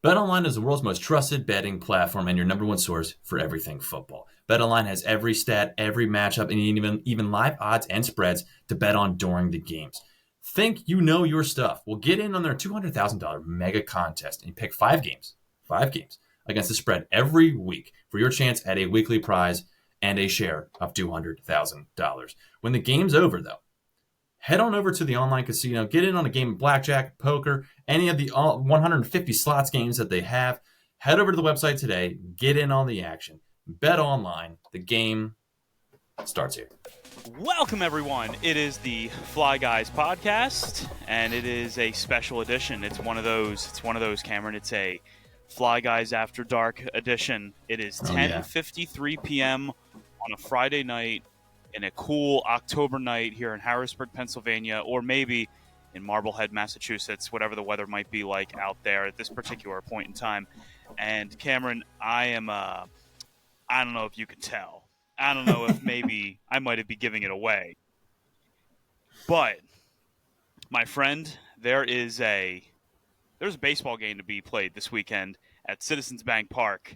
BetOnline is the world's most trusted betting platform and your number one source for everything football. BetOnline has every stat, every matchup, and even live odds and spreads to bet on during the games. Think you know your stuff. Well, get in on their $200,000 mega contest and pick five games against the spread every week for your chance at a weekly prize and a share of $200,000. When the game's over, though, head on over to the online casino, get in on a game of blackjack, poker, any of the 150 slots games that they have. Head over to the website today, get in on the action. Bet online. The game starts here. Welcome, everyone. It is the Fly Guys podcast, and it is a special edition. It's one of those, Cameron. It's a Fly Guys After Dark edition. It is 10:53 p.m. on a Friday night in a cool October night here in Harrisburg, Pennsylvania, or maybe in Marblehead, Massachusetts, whatever the weather might be like out there at this particular point in time. And Cameron, I don't know if you can tell. I don't know if maybe I might be giving it away. But, my friend, there's a baseball game to be played this weekend at Citizens Bank Park,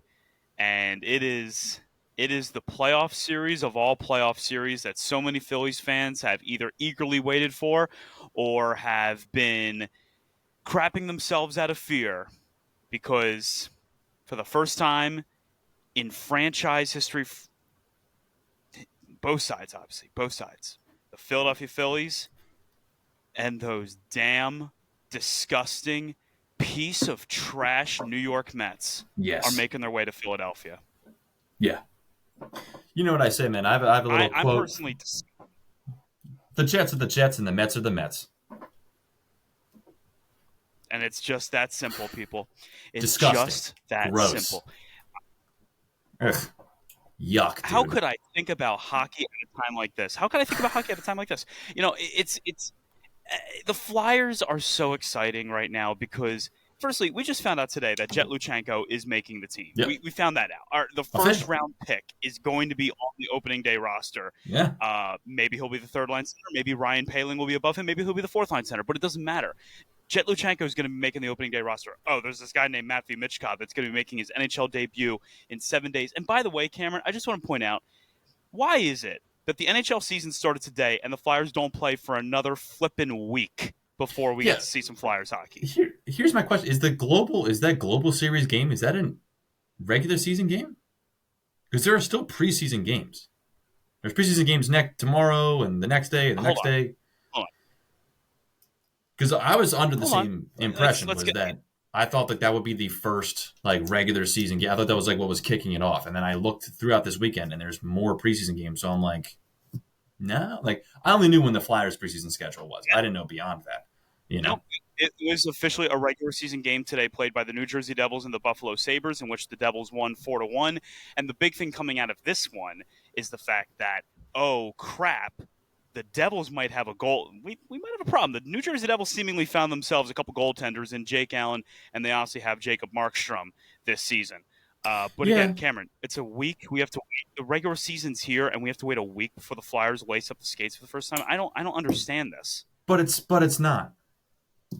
and it is the playoff series of all playoff series that so many Phillies fans have either eagerly waited for or have been crapping themselves out of fear because for the first time in franchise history, both sides, the Philadelphia Phillies and those damn disgusting piece of trash New York Mets are making their way to Philadelphia. Yeah. You know what I say, man? I have a little quote. I'm personally... The Jets are the Jets and the Mets are the Mets. And it's just that simple, people. It's disgusting. Just that Gross. Simple. Ugh. Yuck, dude. How could I think about hockey at a time like this? You know, it's the Flyers are so exciting right now because, firstly, we just found out today that Jett Luchanko is making the team. Yep. We found that out. The first round pick is going to be on the opening day roster. Yeah. Maybe he'll be the third line center. Maybe Ryan Poehling will be above him. Maybe he'll be the fourth line center. But it doesn't matter. Jett Luchanko is going to be making the opening day roster. Oh, there's this guy named Matvei Michkov that's going to be making his NHL debut in 7 days. And by the way, Cameron, I just want to point out, why is it that the NHL season started today and the Flyers don't play for another flippin' week before we get to see some Flyers hockey? Here's my question. Is that global series game, is that a regular season game? Because there are still preseason games. There's preseason games tomorrow and the next day and the next day. Because I was under the same impression that I thought that would be the first regular season game. I thought that was what was kicking it off. And then I looked throughout this weekend and there's more preseason games. So I'm like, no. I only knew when the Flyers preseason schedule was. I didn't know beyond that. You know? No, it was officially a regular season game today played by the New Jersey Devils and the Buffalo Sabres, in which the Devils won 4-1. And the big thing coming out of this one is the fact that, oh, crap, the Devils might have a goal. We might have a problem. The New Jersey Devils seemingly found themselves a couple goaltenders in Jake Allen, and they also have Jacob Markstrom this season. Again, Cameron, it's a week. We have to wait. The regular season's here, and we have to wait a week before the Flyers lace up the skates for the first time. I don't understand this. But it's not.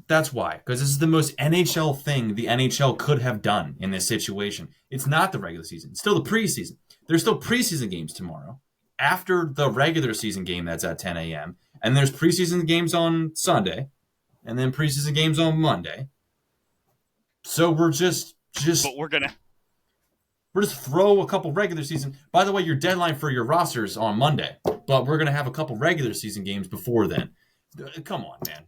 That's why. Because this is the most NHL thing the NHL could have done in this situation. It's not the regular season. It's still the preseason. There's still preseason games tomorrow after the regular season game that's at 10 a.m. And there's preseason games on Sunday. And then preseason games on Monday. So we're just But we're just throw a couple regular season. By the way, your deadline for your rosters on Monday. But we're going to have a couple regular season games before then. Come on, man.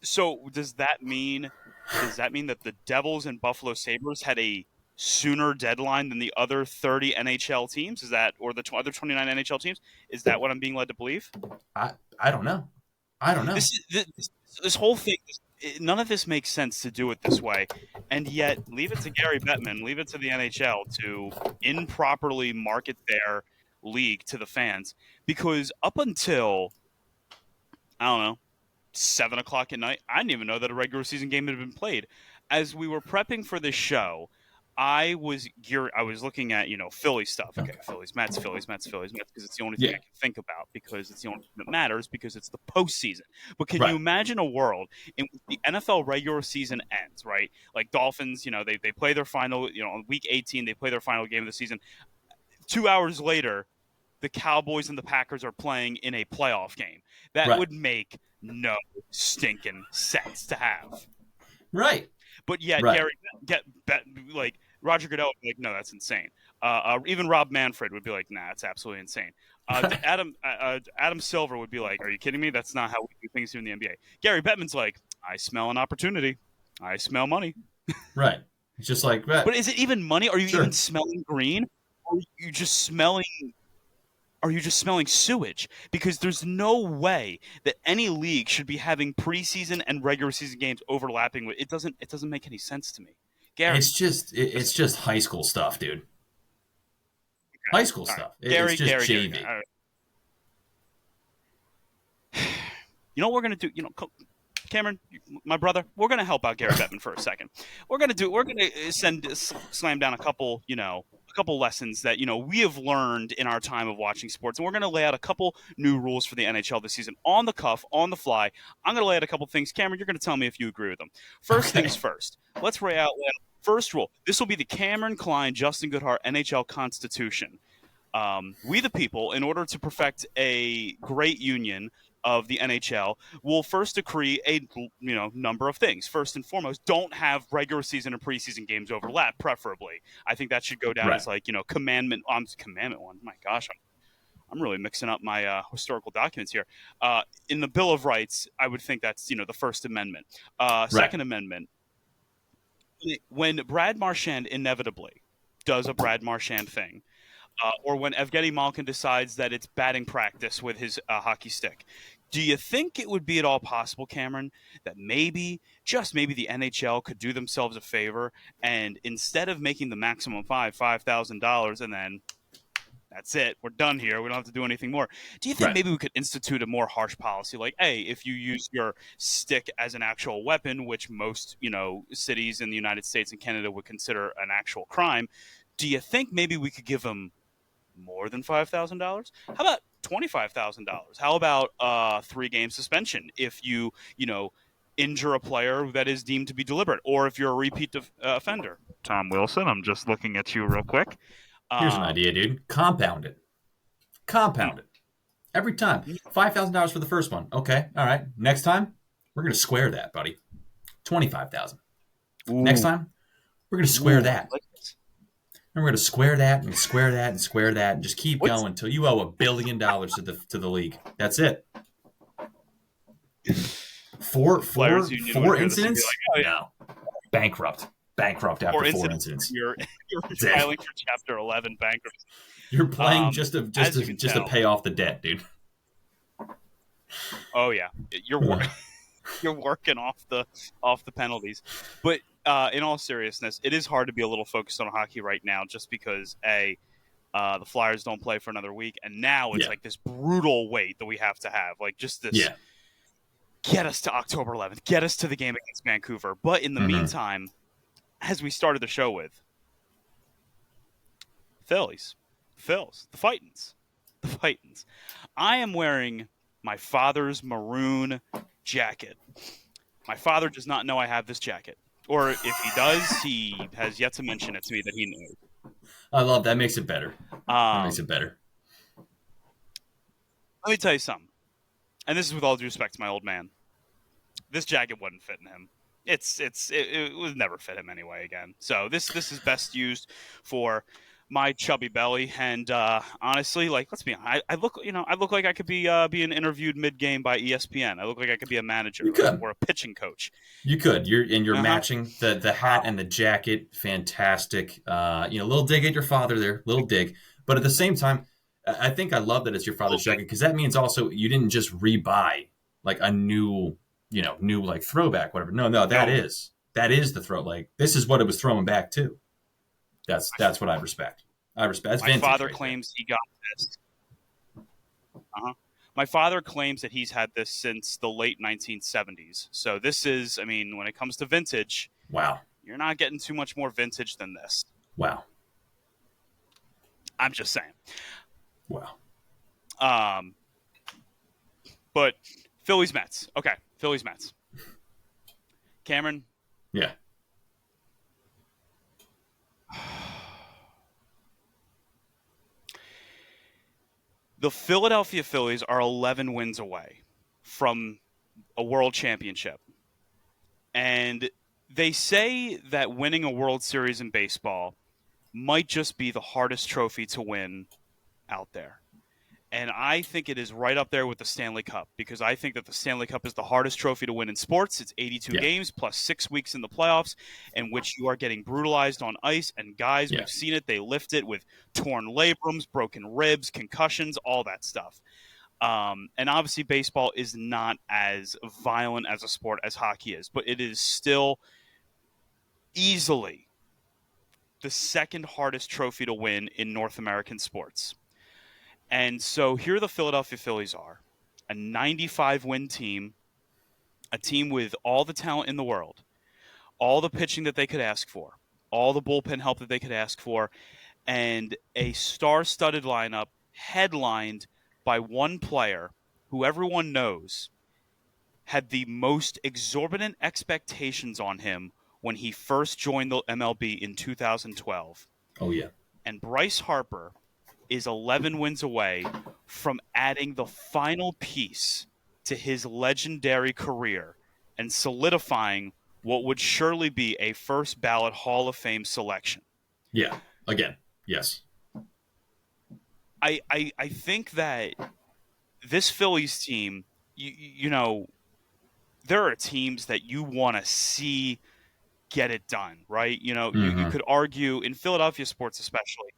So does that mean that the Devils and Buffalo Sabres had a sooner deadline than the other 30 NHL teams? Is that, or the other 29 NHL teams? Is that what I'm being led to believe? I don't know. This whole thing, none of this makes sense to do it this way. And yet, leave it to Gary Bettman, leave it to the NHL to improperly market their league to the fans. Because up until, I don't know, 7 o'clock at night, I didn't even know that a regular season game had been played. As we were prepping for this show, I was looking at, Philly stuff. Okay, Phillies, Mets, Phillies, Mets, Phillies, Mets, because it's the only thing I can think about, because it's the only thing that matters, because it's the postseason. But can you imagine a world in which the NFL regular season ends, right? Like Dolphins, they play their final, on week 18, they play their final game of the season. 2 hours later, the Cowboys and the Packers are playing in a playoff game. That would make no stinking sense to have. Right. But yet, Gary, like Roger Goodell would be like, no, that's insane. Even Rob Manfred would be like, nah, it's absolutely insane. Adam Silver would be like, are you kidding me? That's not how we do things here in the NBA. Gary Bettman's like, I smell an opportunity. I smell money. Right. It's just like that. But is it even money? Are you even smelling green? Or are you just smelling sewage? Because there's no way that any league should be having preseason and regular season games overlapping with it. Doesn't make any sense to me. Gary, it's just high school stuff, dude. Okay. High school stuff. Gary, it's just Gary, JV. Gary. You know what we're gonna do? Cameron, my brother, we're gonna help out Gary Bettman for a second. We're gonna slam down a couple lessons that we have learned in our time of watching sports, and we're going to lay out a couple new rules for the NHL this season on the cuff, on the fly. I'm going to lay out a couple things. Cameron, you're going to tell me if you agree with them. First things first. Let's lay out first rule. This will be the Cameron Klein, Justin Goodhart NHL Constitution. We the people, in order to perfect a great union of the NHL, will first decree a number of things. First and foremost, don't have regular season and preseason games overlap, preferably. I think that should go down as commandment 1. My gosh, I'm really mixing up my historical documents here. In the Bill of Rights, I would think that's the First Amendment. Second Amendment, when Brad Marchand inevitably does a Brad Marchand thing, or when Evgeny Malkin decides that it's batting practice with his hockey stick, do you think it would be at all possible, Cameron, that maybe, just maybe, the NHL could do themselves a favor, and instead of making the maximum $5,000, and then that's it, we're done here, we don't have to do anything more, do you think maybe we could institute a more harsh policy, like, hey, if you use your stick as an actual weapon, which most cities in the United States and Canada would consider an actual crime, do you think maybe we could give them more than $5,000? How about $25,000? How about 3-game suspension if you injure a player that is deemed to be deliberate, or if you're a repeat offender? Tom Wilson, I'm just looking at you real quick. Here's an idea, dude. Compound it. Every time. $5,000 for the first one. Okay, all right. Next time, we're going to square that, buddy. $25,000. Next time, we're going to square that. And we're going to square that and square that and square that and just keep going until you owe $1 billion to the league. That's it. Four incidents? No. Bankrupt after 4 incidents. You're filing for Chapter 11 bankruptcy. You're playing just to pay off the debt, dude. Oh yeah, you're working off the penalties, but. In all seriousness, it is hard to be a little focused on hockey right now, just because the Flyers don't play for another week, and now it's like this brutal wait that we have to have, like just this. Yeah. Get us to October 11th, get us to the game against Vancouver. But in the meantime, as we started the show with, Phillies, the Fightins. I am wearing my father's maroon jacket. My father does not know I have this jacket. Or if he does, he has yet to mention it to me that he knows. I love that. Makes it better. Let me tell you something. And this is with all due respect to my old man. This jacket wasn't fitting him. It would never fit him anyway again. So this is best used for my chubby belly, and honestly, like, let's be honest, I look like I could be being interviewed mid-game by ESPN. I look like I could be a manager or a pitching coach. You could. You're matching the hat and the jacket. Fantastic. Little dig at your father there, little dig. But at the same time, I think I love that it's your father's jacket, because that means also you didn't just rebuy like a new like throwback, whatever. No, that is the throw. Like, this is what it was throwing back to. That's what I respect. That's my father claims he got this. My father claims that he's had this since the late 1970s. So this is, when it comes to vintage, wow. You're not getting too much more vintage than this. Wow. I'm just saying. Wow. But Phillies Mets. Okay, Phillies Mets. Cameron. Yeah. The Philadelphia Phillies are 11 wins away from a world championship. And they say that winning a World Series in baseball might just be the hardest trophy to win out there. And I think it is right up there with the Stanley Cup, because I think that the Stanley Cup is the hardest trophy to win in sports. It's 82 games plus 6 weeks in the playoffs, in which you are getting brutalized on ice. And guys, we've seen it. They lift it with torn labrums, broken ribs, concussions, all that stuff. And obviously baseball is not as violent as a sport as hockey is, but it is still easily the second hardest trophy to win in North American sports. And so here the Philadelphia Phillies are, a 95-win team, a team with all the talent in the world, all the pitching that they could ask for, all the bullpen help that they could ask for, and a star-studded lineup headlined by one player who everyone knows had the most exorbitant expectations on him when he first joined the MLB in 2012. Oh, yeah. And Bryce Harper is 11 wins away from adding the final piece to his legendary career and solidifying what would surely be a first ballot Hall of Fame selection. Yeah, again, yes. I think that this Phillies team, you know, there are teams that you want to see get it done, right? You know, you could argue in Philadelphia sports especially,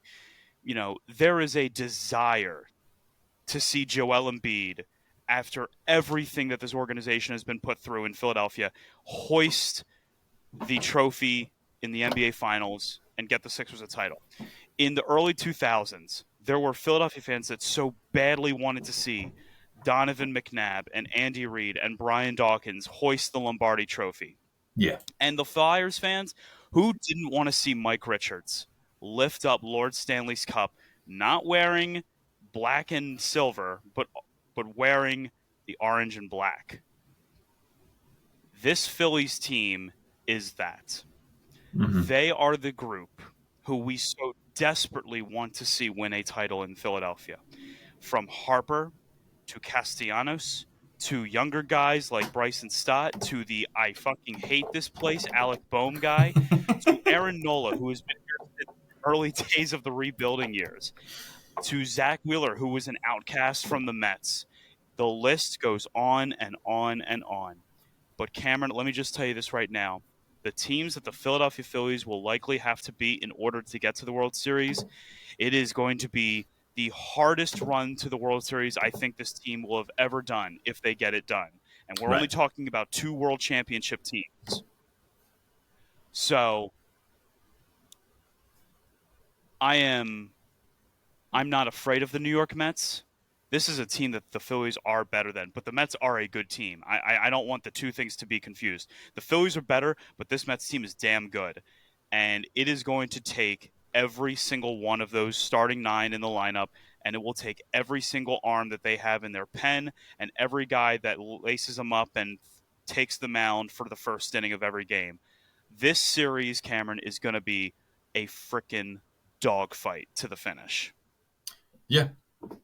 you know, there is a desire to see Joel Embiid, after everything that this organization has been put through in Philadelphia, hoist the trophy in the NBA Finals and get the Sixers a title. In the early 2000s, there were Philadelphia fans that so badly wanted to see Donovan McNabb and Andy Reid and Brian Dawkins hoist the Lombardi Trophy. Yeah. And the Flyers fans, who didn't want to see Mike Richards lift up Lord Stanley's Cup, not wearing black and silver, but wearing the orange and black. This Phillies team is that. They are the group who we so desperately want to see win a title in Philadelphia. From Harper to Castellanos to younger guys like Bryson Stott to the I fucking hate this place Alec Boehm guy to Aaron Nola, who has been here since the early days of the rebuilding years, to Zach Wheeler, who was an outcast from the Mets. The list goes on and on and on. But Cameron, let me just tell you this right now. The teams that the Philadelphia Phillies will likely have to beat in order to get to the World Series, it is going to be the hardest run to the World Series I think this team will have ever done if they get it done. And we're only talking about 2 World Championship teams. So I'm not afraid of the New York Mets. This is a team that the Phillies are better than, but the Mets are a good team. I don't want the two things to be confused. The Phillies are better, but this Mets team is damn good. And it is going to take every single one of those starting 9 in the lineup, and it will take every single arm that they have in their pen and every guy that laces them up and takes the mound for the first inning of every game. This series, Cameron, is going to be a frickin' dogfight to the finish. Yeah.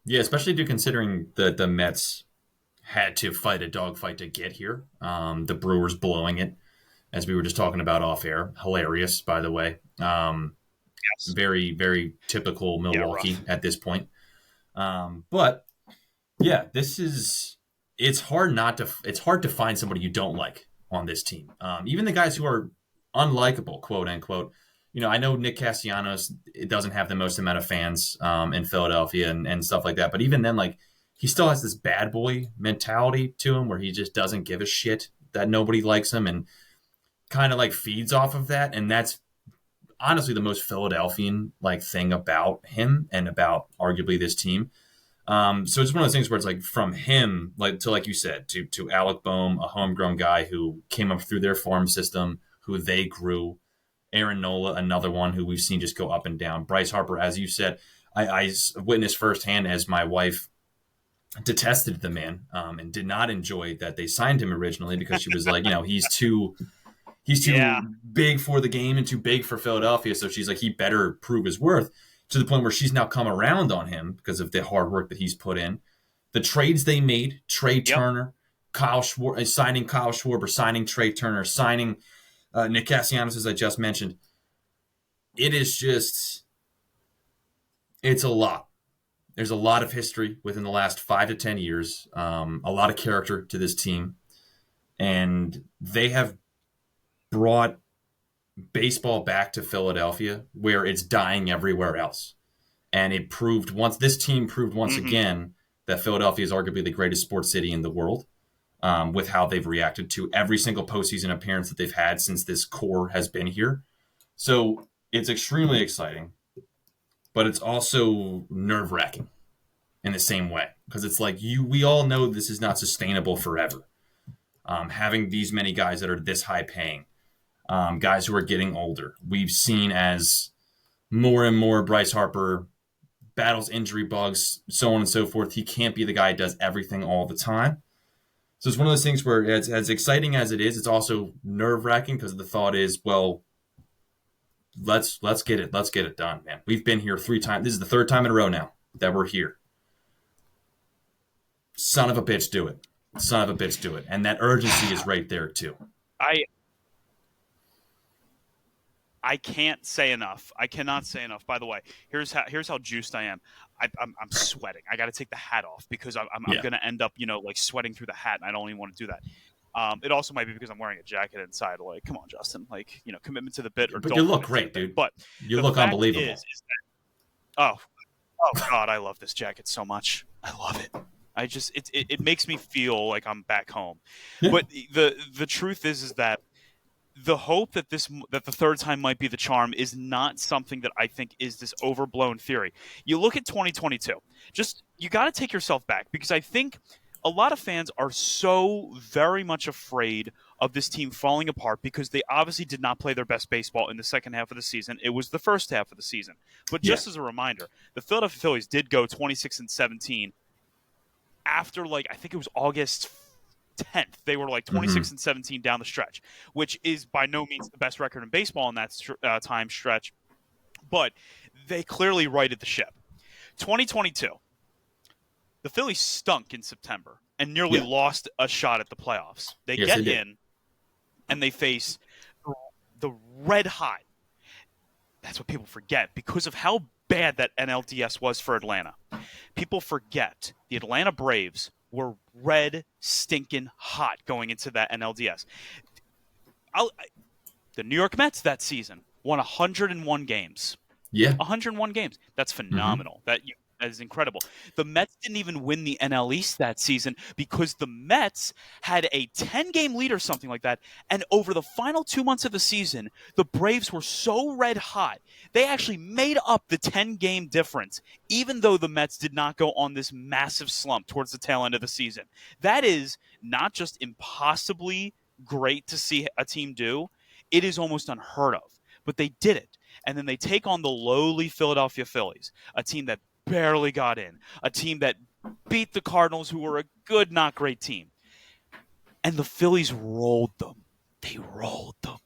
Yeah, especially considering that the Mets had to fight a dogfight to get here. The Brewers blowing it, as we were just talking about off air. Hilarious, by the way. Yes. Very, very typical Milwaukee at this point. But yeah, it's hard to find somebody you don't like on this team. Even the guys who are unlikable, quote unquote. You know, I know Nick Castellanos doesn't have the most amount of fans in Philadelphia and stuff like that. But even then, like, he still has this bad boy mentality to him where he just doesn't give a shit that nobody likes him and kind of like feeds off of that. And that's honestly the most Philadelphian like thing about him and about arguably this team. So it's one of those things where it's like from him, like to like you said, to Alec Boehm, a homegrown guy who came up through their farm system, who they grew. Aaron Nola, another one who we've seen just go up and down. Bryce Harper, as you said, I witnessed firsthand as my wife detested the man and did not enjoy that they signed him originally because she was like, he's too Yeah. big for the game and too big for Philadelphia. So she's like, he better prove his worth, to the point where she's now come around on him because of the hard work that he's put in. The trades they made, Trey Turner, signing Kyle Schwarber, signing Trey Turner, signing Nick Castellanos, as I just mentioned. It's a lot. There's a lot of history within the last 5 to 10 years, a lot of character to this team. And they have brought baseball back to Philadelphia where it's dying everywhere else. And this team proved once again that Philadelphia is arguably the greatest sports city in the world, with how they've reacted to every single postseason appearance that they've had since this core has been here. So it's extremely exciting, but it's also nerve-wracking in the same way, because it's like we all know this is not sustainable forever. Having these many guys that are this high paying, guys who are getting older. We've seen as more and more Bryce Harper battles injury bugs, so on and so forth. He can't be the guy who does everything all the time. So it's one of those things where, as exciting as it is, it's also nerve-wracking, because the thought is, well, let's get it done, man. We've been here 3 times. This is the 3rd time in a row now that we're here. Son of a bitch, do it. Son of a bitch, do it. And that urgency is right there too. I can't say enough. I cannot say enough. By the way, here's how juiced I am. I'm sweating. I got to take the hat off because I'm going to end up, like sweating through the hat, and I don't even want to do that. It also might be because I'm wearing a jacket inside. Like, come on, Justin. Like, commitment to the bit. But you look great, dude. But you look unbelievable. Is that, oh God, I love this jacket so much. I love it. It makes me feel like I'm back home. Yeah. But the truth is that the hope that the 3rd time might be the charm is not something that I think is this overblown theory. You look at 2022, you got to take yourself back, because I think a lot of fans are so very much afraid of this team falling apart because they obviously did not play their best baseball in the second half of the season. It was the first half of the season. But just as a reminder, the Philadelphia Phillies did go 26-17 after, I think it was August 10th. They were 26-17 down the stretch, which is by no means the best record in baseball in that time stretch. But they clearly righted the ship. 2022, the Phillies stunk in September and nearly lost a shot at the playoffs. They get in, and they face the red hot. That's what people forget because of how bad that NLDS was for Atlanta. People forget the Atlanta Braves were red stinking hot going into that NLDS. The New York Mets that season won 101 games. Yeah. 101 games. That's phenomenal. That is incredible. The Mets didn't even win the NL East that season because the Mets had a 10-game lead or something like that. And over the final 2 months of the season, the Braves were so red hot, they actually made up the 10-game difference, even though the Mets did not go on this massive slump towards the tail end of the season. That is not just impossibly great to see a team do, it is almost unheard of. But they did it. And then they take on the lowly Philadelphia Phillies, a team that barely got in, a team that beat the Cardinals, who were a good, not great team. And the Phillies rolled them. They rolled them.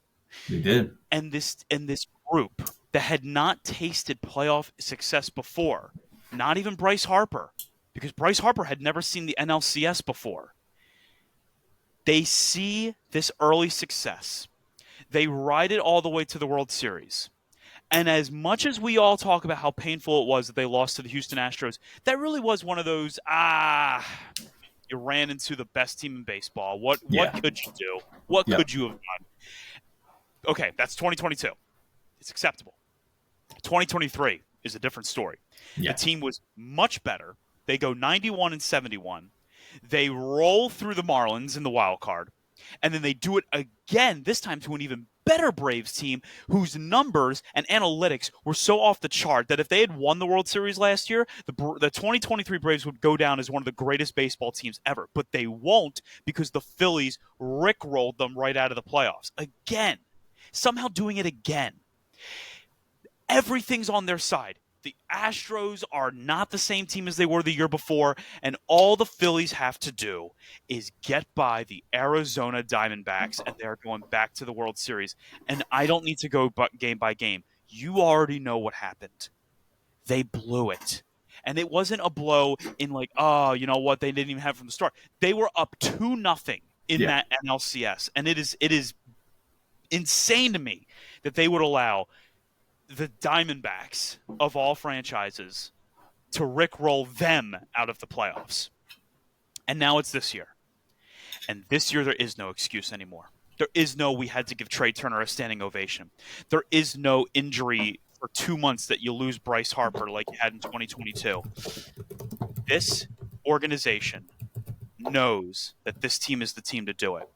They did. And this group that had not tasted playoff success before, not even Bryce Harper, because Bryce Harper had never seen the NLCS before. They see this early success. They ride it all the way to the World Series. And as much as we all talk about how painful it was that they lost to the Houston Astros, that really was one of those, you ran into the best team in baseball. What could you do? What could you have done? Okay, that's 2022. It's acceptable. 2023 is a different story. Yeah. The team was much better. They go 91-71. They roll through the Marlins in the wild card. And then they do it again, this time to an even better Braves team whose numbers and analytics were so off the chart that if they had won the World Series last year, the 2023 Braves would go down as one of the greatest baseball teams ever. But they won't, because the Phillies rickrolled them right out of the playoffs. Again, somehow doing it again. Everything's on their side. The Astros are not the same team as they were the year before, and all the Phillies have to do is get by the Arizona Diamondbacks, and they're going back to the World Series. And I don't need to go game by game. You already know what happened. They blew it. And it wasn't a blow in like, oh, you know what, they didn't even have from the start. They were up 2-0 in that NLCS, and it is insane to me that they would allow the Diamondbacks of all franchises to rickroll them out of the playoffs. And now it's this year. And this year there is no excuse anymore. There is no we had to give Trey Turner a standing ovation. There is no injury for 2 months that you lose Bryce Harper like you had in 2022. This organization knows that this team is the team to do it.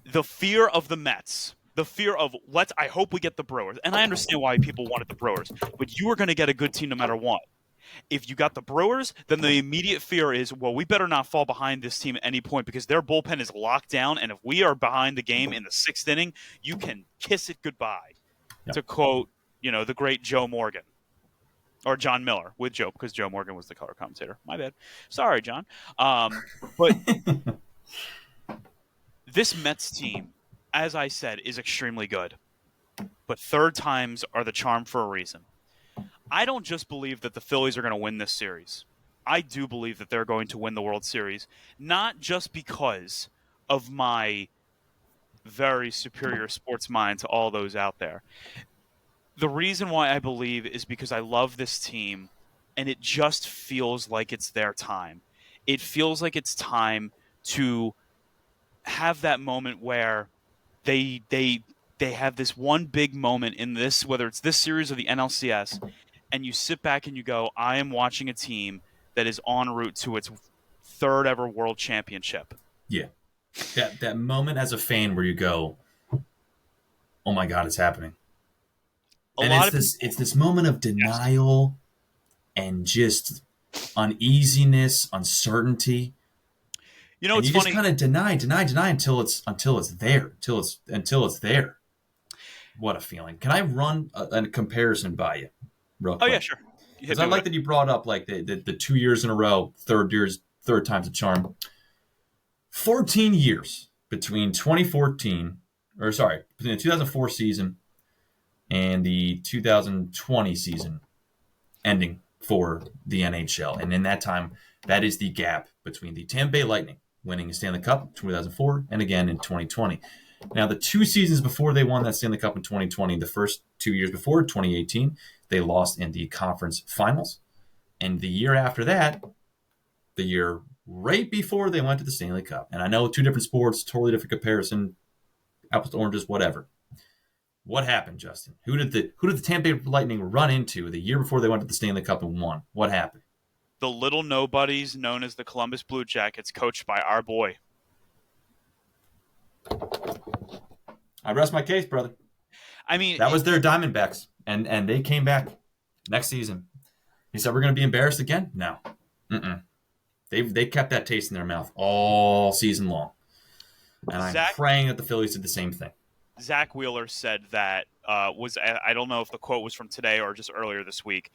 The fear of the Mets, the fear of I hope we get the Brewers. And I understand why people wanted the Brewers, but you are going to get a good team no matter what. If you got the Brewers, then the immediate fear is, well, we better not fall behind this team at any point because their bullpen is locked down. And if we are behind the game in the 6th inning, you can kiss it goodbye. Yep. To quote, the great Joe Morgan or John Miller with Joe, because Joe Morgan was the color commentator. My bad. Sorry, John. But this Mets team, as I said, is extremely good. But third times are the charm for a reason. I don't just believe that the Phillies are going to win this series. I do believe that they're going to win the World Series, not just because of my very superior sports mind to all those out there. The reason why I believe is because I love this team, and it just feels like it's their time. It feels like it's time to have that moment where they have this one big moment in this, whether it's this series or the NLCS, and you sit back and you go, I am watching a team that is en route to its 3rd ever world championship. Yeah. That moment as a fan where you go, oh my God, it's happening. It's this moment of denial and just uneasiness, uncertainty. It's funny. You just kind of deny until it's there, until it's there. What a feeling! Can I run a comparison by you, real quick? Oh yeah, sure. Because I like that you brought up like the 2 years in a row, third time's a charm. 14 years between between the 2004 season and the 2020 season ending for the NHL. And in that time, that is the gap between the Tampa Bay Lightning winning the Stanley Cup in 2004 and again in 2020. Now, the 2 seasons before they won that Stanley Cup in 2020, the first 2 years before, 2018, they lost in the conference finals. And the year after that, the year right before they went to the Stanley Cup. And I know 2 different sports, totally different comparison, apples to oranges, whatever. What happened, Justin? Who did the Tampa Bay Lightning run into the year before they went to the Stanley Cup and won? What happened? The little nobodies known as the Columbus Blue Jackets, coached by our boy. I rest my case, brother. I mean, that was their Diamondbacks, and they came back next season. He said, we're going to be embarrassed again? No. They kept that taste in their mouth all season long. And I'm praying that the Phillies did the same thing. Zach Wheeler said that, I don't know if the quote was from today or just earlier this week.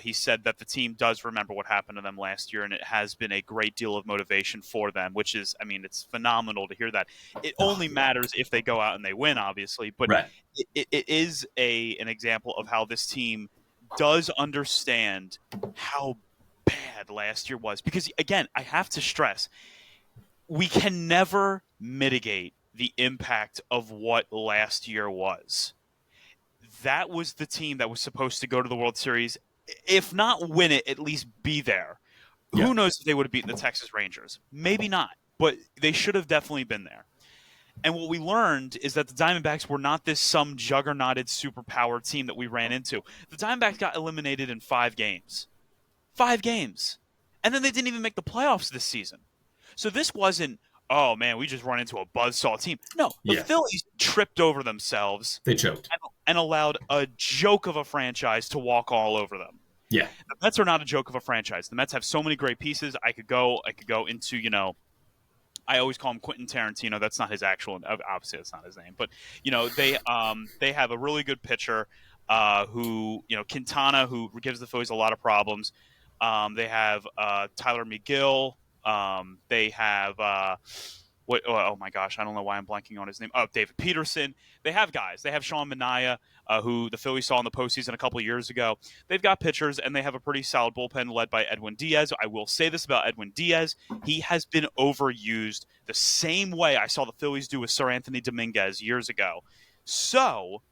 He said that the team does remember what happened to them last year, and it has been a great deal of motivation for them, which is, it's phenomenal to hear that. It only matters if they go out and they win, obviously, but right. it is an example of how this team does understand how bad last year was. Because, again, I have to stress, we can never mitigate the impact of what last year was. That was the team that was supposed to go to the World Series. If not win it, at least be there. Yeah. Who knows if they would have beaten the Texas Rangers? Maybe not, but they should have definitely been there. And what we learned is that the Diamondbacks were not some juggernauted superpower team that we ran into. The Diamondbacks got eliminated in 5 games. 5 games. And then they didn't even make the playoffs this season. So this wasn't, oh, man, we just run into a buzzsaw team. No, the Phillies tripped over themselves. They choked. And allowed a joke of a franchise to walk all over them. Yeah. The Mets are not a joke of a franchise. The Mets have so many great pieces. I could go into, I always call him Quentin Tarantino. That's not his actual. Obviously, that's not his name. But they have a really good pitcher who Quintana, who gives the Phillies a lot of problems. They have Tyler McGill. They have oh my gosh, I don't know why I'm blanking on his name. Oh, David Peterson. They have guys. They have Sean Manaea, who the Phillies saw in the postseason a couple of years ago. They've got pitchers, and they have a pretty solid bullpen led by Edwin Diaz. I will say this about Edwin Diaz. He has been overused the same way I saw the Phillies do with Sir Anthony Dominguez years ago. So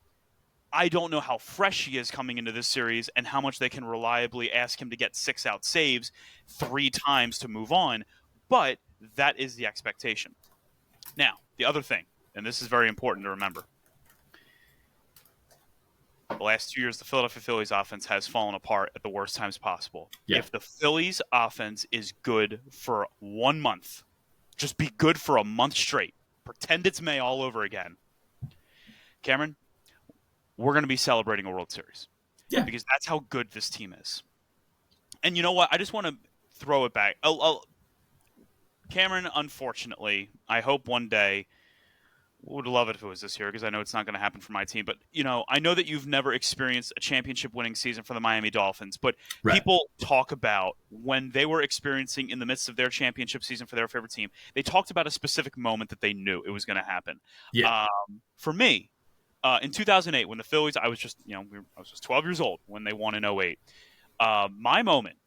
I don't know how fresh he is coming into this series and how much they can reliably ask him to get 6-out saves 3 times to move on, but that is the expectation. Now, the other thing, and this is very important to remember. The last 2 years, the Philadelphia Phillies offense has fallen apart at the worst times possible. Yeah. If the Phillies offense is good for 1 month, just be good for a month straight. Pretend it's May all over again. Cameron, we're going to be celebrating a World Series. Yeah. Because that's how good this team is. And you know what? I just want to throw it back. Cameron, unfortunately, I hope one day, would love it if it was this year because I know it's not going to happen for my team. But, I know that you've never experienced a championship-winning season for the Miami Dolphins. But people talk about when they were experiencing in the midst of their championship season for their favorite team, they talked about a specific moment that they knew it was going to happen. Yeah. For me, in 2008, when the Phillies, I was just 12 years old when they won in 2008. My moment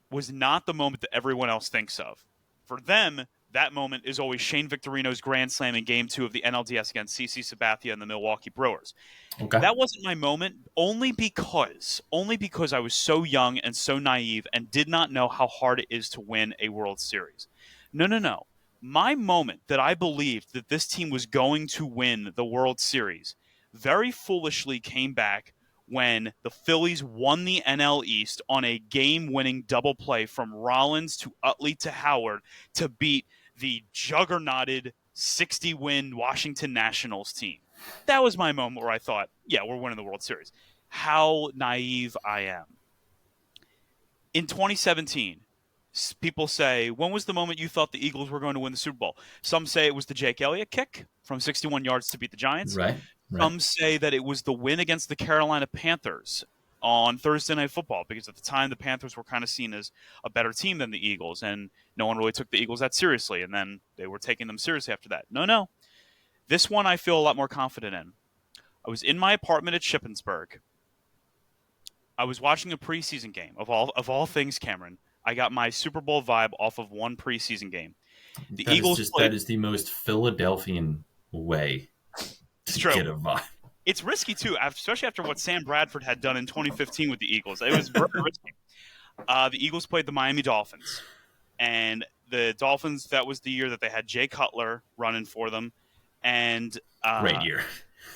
was not the moment that everyone else thinks of. For them, that moment is always Shane Victorino's grand slam in Game 2 of the NLDS against CC Sabathia and the Milwaukee Brewers. Okay. That wasn't my moment, only because I was so young and so naive and did not know how hard it is to win a World Series. No. My moment that I believed that this team was going to win the World Series very foolishly came back when the Phillies won the NL East on a game-winning double play from Rollins to Utley to Howard to beat the juggernauted 60-win Washington Nationals team. That was my moment where I thought, yeah, we're winning the World Series. How naive I am. In 2017, people say, when was the moment you thought the Eagles were going to win the Super Bowl? Some say it was the Jake Elliott kick from 61 yards to beat the Giants. Right. Some say that it was the win against the Carolina Panthers on Thursday Night Football, because at the time the Panthers were kind of seen as a better team than the Eagles, and no one really took the Eagles that seriously, and then they were taking them seriously after that. No. This one I feel a lot more confident in. I was in my apartment at Shippensburg. I was watching a preseason game. Of all things, Cameron, I got my Super Bowl vibe off of one preseason game. That is the most Philadelphian way to get a vibe. It's risky, too, especially after what Sam Bradford had done in 2015 with the Eagles. It was very risky. The Eagles played the Miami Dolphins. And the Dolphins, that was the year that they had Jay Cutler running for them. And great year.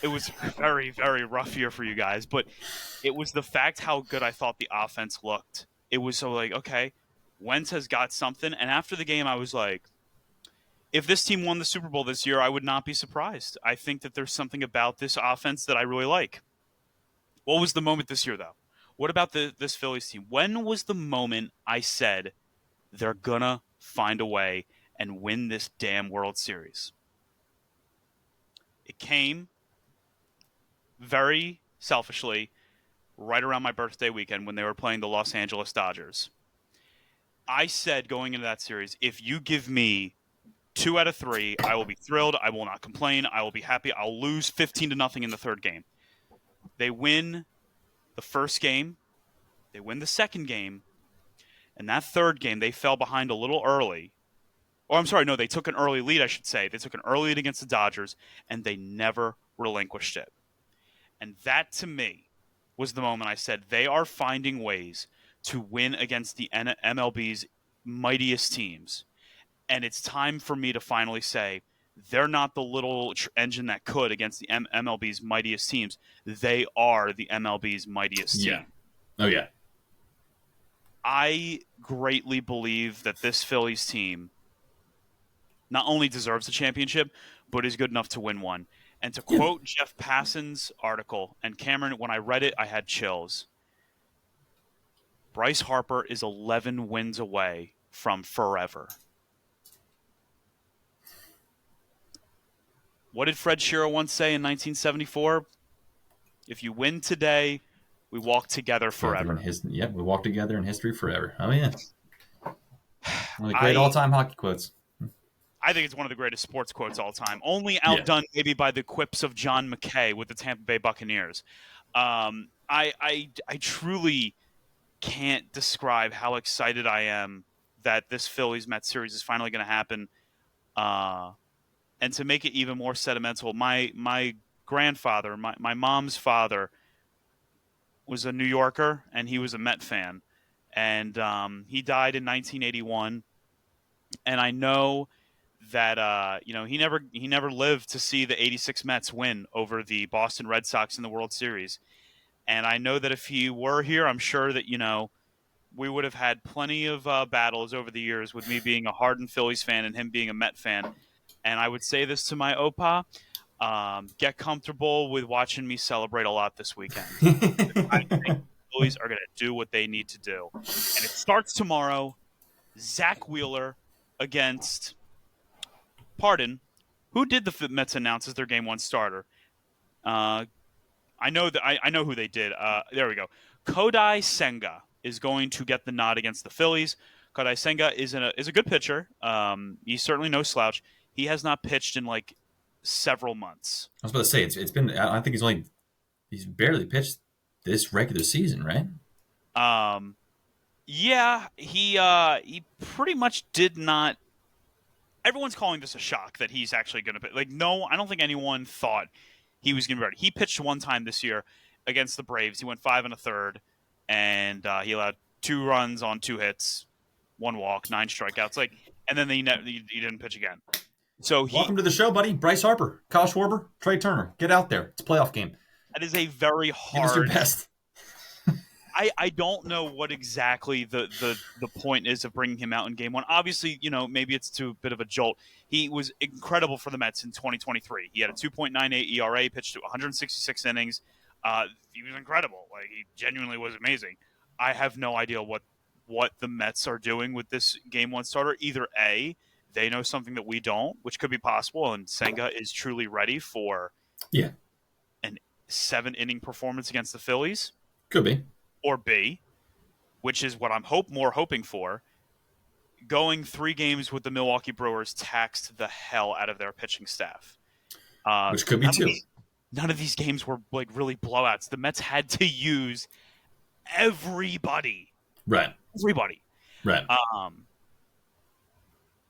It was a very, very rough year for you guys. But it was the fact how good I thought the offense looked. It was so like, okay, Wentz has got something. And after the game, I was like, if this team won the Super Bowl this year, I would not be surprised. I think that there's something about this offense that I really like. What was the moment this year, though? What about this Phillies team? When was the moment I said they're going to find a way and win this damn World Series? It came very selfishly right around my birthday weekend when they were playing the Los Angeles Dodgers. I said going into that series, if you give me 2 out of 3, I will be thrilled. I will not complain. I will be happy. I'll lose 15-0 in the third game. They win the first game. They win the second game. And that third game, they fell behind a little early. Or I'm sorry, no, they took an early lead, I should say. They took an early lead against the Dodgers, and they never relinquished it. And that, to me, was the moment I said they are finding ways to win against the MLB's mightiest teams. And it's time for me to finally say they're not the little engine that could against the MLB's mightiest teams. They are the MLB's mightiest team. Oh, yeah. I greatly believe that this Phillies team not only deserves a championship, but is good enough to win one. And to quote Jeff Passan's article, and Cameron, when I read it, I had chills. Bryce Harper is 11 wins away from forever. What did Fred Shearer once say in 1974? If you win today, we walk together forever. We walk together in history forever. Oh, yeah. One of the great I all-time hockey quotes. I think it's one of the greatest sports quotes all time. Only Yeah. outdone maybe by the quips of John McKay with the Tampa Bay Buccaneers. I truly can't describe how excited I am that this Phillies Mets series is finally going to happen. And to make it even more sentimental, my grandfather, my mom's father, was a New Yorker, and he was a Met fan. And he died in 1981. And I know that he never lived to see the '86 Mets win over the Boston Red Sox in the World Series. And I know that if he were here, I'm sure that we would have had plenty of battles over the years with me being a hardened Phillies fan and him being a Met fan. And I would say this to my Opa: get comfortable with watching me celebrate a lot this weekend. I think the Phillies are going to do what they need to do, and it starts tomorrow. Zach Wheeler against. Pardon, who did the Mets announce as their Game 1 starter? I know that I know who they did. There we go. Kodai Senga is going to get the nod against the Phillies. Kodai Senga is a good pitcher. He's certainly no slouch. He has not pitched in like several months. I was about to say it's been. I think he's barely pitched this regular season, right? Yeah, he pretty much did not. Everyone's calling this a shock that he's actually going to like. No, I don't think anyone thought he was going to be ready. He pitched one time this year against the Braves. He went 5 1/3, and he allowed 2 runs on 2 hits, 1 walk, 9 strikeouts. And then he didn't pitch again. So welcome to the show, buddy. Bryce Harper, Kyle Schwarber, Trey Turner. Get out there. It's a playoff game. That is a very hard. Give us your best. I don't know what exactly the point is of bringing him out in Game 1. Obviously, maybe it's to a bit of a jolt. He was incredible for the Mets in 2023. He had a 2.98 ERA, pitched to 166 innings. He was incredible. Like, he genuinely was amazing. I have no idea what the Mets are doing with this Game 1 starter. Either A, they know something that we don't, which could be possible, and Senga is truly ready for an 7-inning performance against the Phillies. Could be. Or B, which is what I'm hoping for, going 3 games with the Milwaukee Brewers taxed the hell out of their pitching staff. Which could be too. None of these games were like really blowouts. The Mets had to use everybody. Right. Everybody. Right.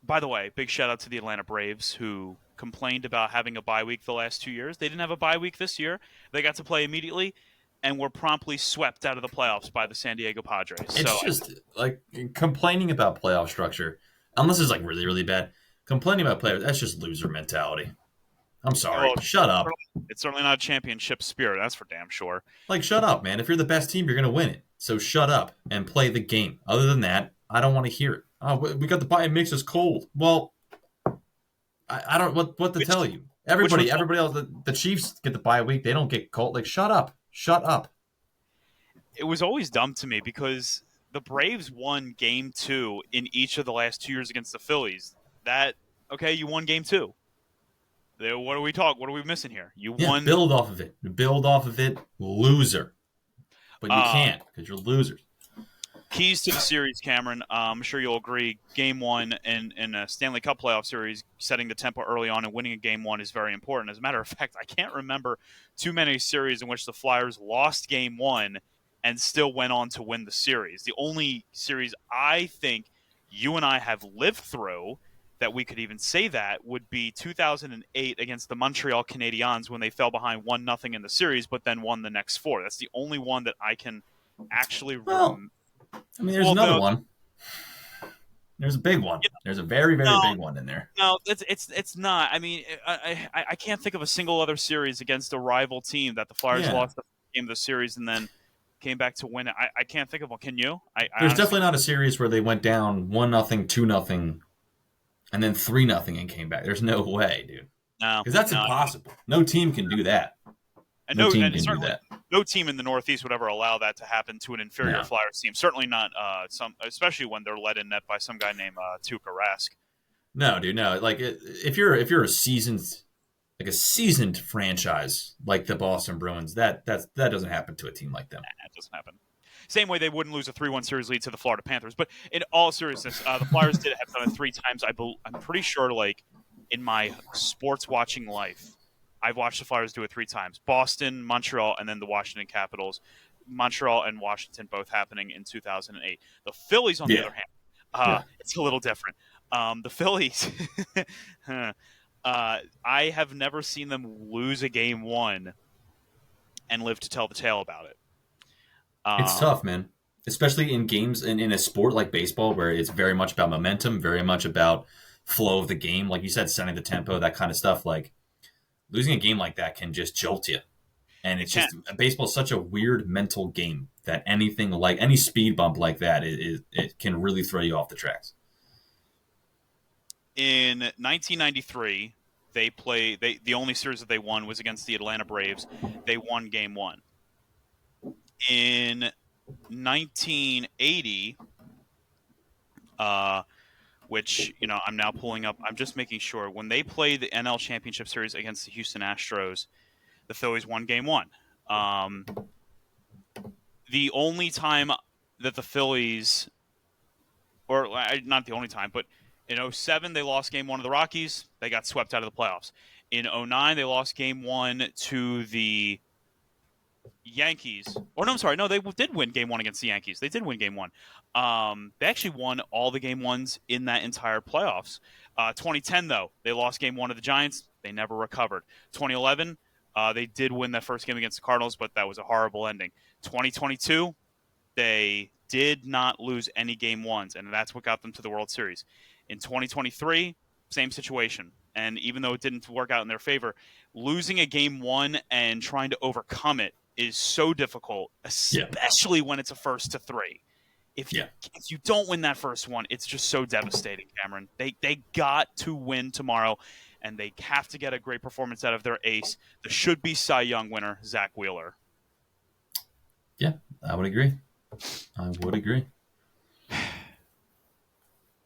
By the way, big shout out to the Atlanta Braves, who complained about having a bye week the last 2 years. They didn't have a bye week this year. They got to play immediately and were promptly swept out of the playoffs by the San Diego Padres. It's just like complaining about playoff structure, unless it's like really, really bad. Complaining about players, that's just loser mentality. I'm sorry. Shut up. It's certainly not a championship spirit. That's for damn sure. Like, shut up, man. If you're the best team, you're going to win it. So shut up and play the game. Other than that, I don't want to hear it. Oh, we got the bye. It makes us cold. Well, I don't what to tell you. Everybody else, the Chiefs get the bye week. They don't get cold. Like, shut up. Shut up. It was always dumb to me because the Braves won Game 2 in each of the last 2 years against the Phillies. You won Game 2. What are we missing here? You won. Build off of it. Loser. But you can't because you're losers. Keys to the series, Cameron. I'm sure you'll agree. Game 1 in a Stanley Cup playoff series, setting the tempo early on and winning a Game 1 is very important. As a matter of fact, I can't remember too many series in which the Flyers lost Game 1 and still went on to win the series. The only series I think you and I have lived through that we could even say that would be 2008 against the Montreal Canadiens when they fell behind 1-0 in the series, but then won the next 4. That's the only one that I can actually remember. There's another one. There's a big one. There's a very, very big one in there. No, it's not. I can't think of a single other series against a rival team that the Flyers lost the game of the series and then came back to win it. I can't think of one. Can you? There's definitely not a series where they went down 1-0, 2-0, and then 3-0 and came back. There's no way, dude. No, because that's impossible. No team can do that. And no team can do that. No team in the Northeast would ever allow that to happen to an inferior Flyers team. Certainly not especially when they're led in net by some guy named Tuukka Rask. No, dude, no. Like if you're a seasoned like a seasoned franchise like the Boston Bruins. That doesn't happen to a team like them. That doesn't happen. Same way they wouldn't lose a 3-1 series lead to the Florida Panthers. But in all seriousness, the Flyers did have done it 3 times. I'm pretty sure, like, in my sports watching life, I've watched the Flyers do it 3 times. Boston, Montreal, and then the Washington Capitals. Montreal and Washington both happening in 2008. The Phillies, on the other hand, it's a little different. The Phillies, I have never seen them lose a game 1 and live to tell the tale about it. It's tough, man. Especially in games in a sport like baseball where it's very much about momentum, very much about flow of the game. Like you said, setting the tempo, that kind of stuff. Like losing a game like that can just jolt you. And it's just baseball is such a weird mental game that anything like any speed bump like that it can really throw you off the tracks. In 1993, the only series that they won was against the Atlanta Braves. They won game 1. In 1980, which, I'm now pulling up. I'm just making sure. When they played the NL Championship Series against the Houston Astros, the Phillies won game 1. The only time that the Phillies, or not the only time, but in 2007, they lost game 1 to the Rockies. They got swept out of the playoffs. In 2009, they lost game 1 to the Yankees. Or no, I'm sorry. No, they did win game 1 against the Yankees. They did win game 1. They actually won all the game 1s in that entire playoffs. 2010, though, they lost game 1 to the Giants. They never recovered. 2011, they did win that first game against the Cardinals, but that was a horrible ending. 2022, they did not lose any game 1s, and that's what got them to the World Series. In 2023, same situation. And even though it didn't work out in their favor, losing a game 1 and trying to overcome it is so difficult, especially when it's a 1-3. If you don't win that first one, it's just so devastating, Cameron. They got to win tomorrow, and they have to get a great performance out of their ace, the should-be Cy Young winner, Zach Wheeler. Yeah, I would agree.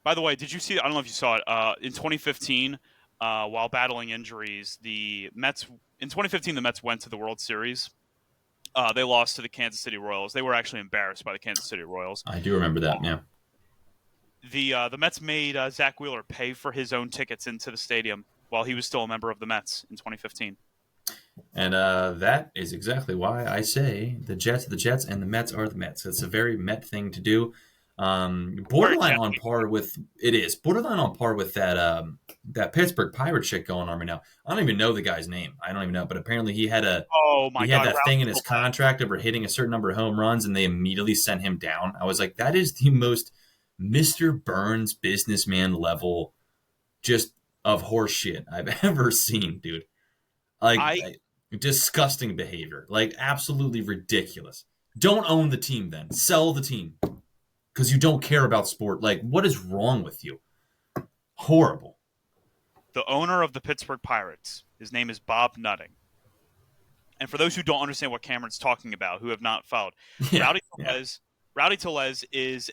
By the way, did you see – I don't know if you saw it. In 2015, while battling injuries, the Mets went to the World Series. They lost to the Kansas City Royals. They were actually embarrassed by the Kansas City Royals. I do remember that, yeah. The Mets made Zach Wheeler pay for his own tickets into the stadium while he was still a member of the Mets in 2015. And that is exactly why I say the Jets are the Jets and the Mets are the Mets. It's a very Met thing to do. Borderline on par with that Pittsburgh Pirate shit going on right now. I don't even know the guy's name. I don't even know, but apparently he had that thing in his contract over hitting a certain number of home runs, and they immediately sent him down. I was like, that is the most Mr. Burns businessman level just of horse shit I've ever seen, dude. Disgusting behavior. Like, absolutely ridiculous. Don't own the team then. Sell the team. Because you don't care about sport. Like, what is wrong with you? Horrible. The owner of the Pittsburgh Pirates, his name is Bob Nutting. And for those who don't understand what Cameron's talking about, who have not followed, Rowdy Tellez is